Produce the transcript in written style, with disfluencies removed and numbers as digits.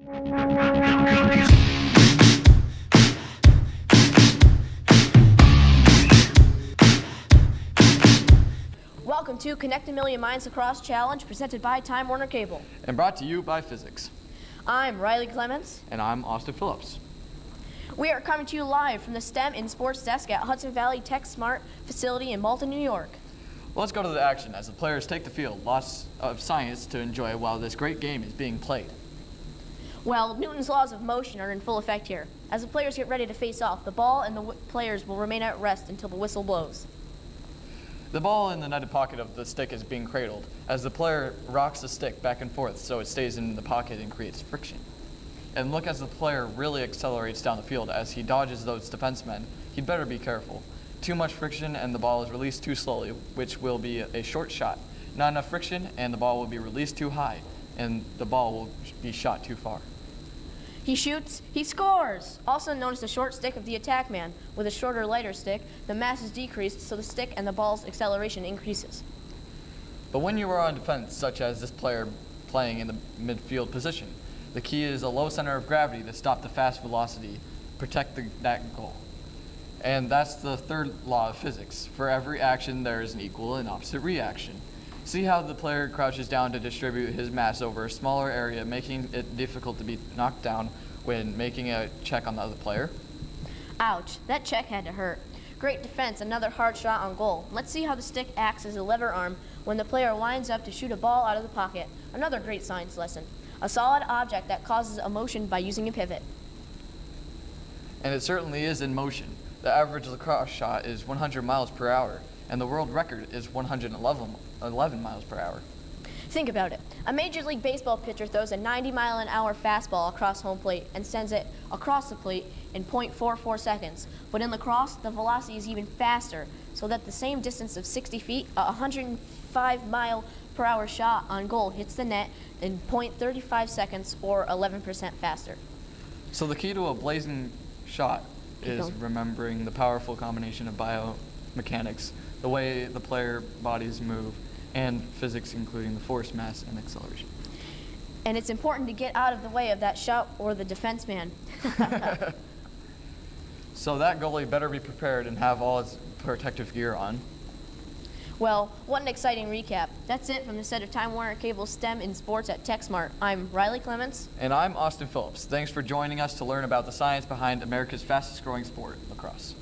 Welcome to Connect a Million Minds Across Challenge, presented by Time Warner Cable. And brought to you by Physics. I'm Riley Clements. And I'm Austin Phillips. We are coming to you live from the STEM in Sports desk at Hudson Valley Tech Smart facility in Malta, New York. Let's go to the action as the players take the field. Lots of science to enjoy while this great game is being played. Well, Newton's laws of motion are in full effect here. As the players get ready to face off, the ball and the players will remain at rest until the whistle blows. The ball in the netted pocket of the stick is being cradled as the player rocks the stick back and forth so it stays in the pocket and creates friction. And look as the player really accelerates down the field as he dodges those defensemen. He'd better be careful. Too much friction and the ball is released too slowly, which will be a short shot. Not enough friction and the ball will be released too high and the ball will be shot too far. He shoots, he scores! Also known as the short stick of the attack man. With a shorter, lighter stick, the mass is decreased so the stick and the ball's acceleration increases. But when you are on defense, such as this player playing in the midfield position, the key is a low center of gravity to stop the fast velocity, protect that goal. And that's the third law of physics. For every action, there is an equal and opposite reaction. See how the player crouches down to distribute his mass over a smaller area, making it difficult to be knocked down when making a check on the other player? Ouch, that check had to hurt. Great defense, another hard shot on goal. Let's see how the stick acts as a lever arm when the player lines up to shoot a ball out of the pocket. Another great science lesson. A solid object that causes a motion by using a pivot. And it certainly is in motion. The average lacrosse shot is 100 miles per hour, and the world record is 111 miles per hour. Think about it. A Major League Baseball pitcher throws a 90-mile-an-hour fastball across home plate and sends it across the plate in .44 seconds. But in lacrosse, the velocity is even faster, so that the same distance of 60 feet, a 105-mile-per-hour shot on goal hits the net in .35 seconds or 11% faster. So the key to a blazing shot is remembering the powerful combination of biomechanics, the way the player bodies move, and physics including the force, mass, and acceleration. And it's important to get out of the way of that shot or the defenseman. So that goalie better be prepared and have all his protective gear on. Well, what an exciting recap. That's it from the set of Time Warner Cable STEM in Sports at TechSmart. I'm Riley Clements. And I'm Austin Phillips. Thanks for joining us to learn about the science behind America's fastest growing sport, lacrosse.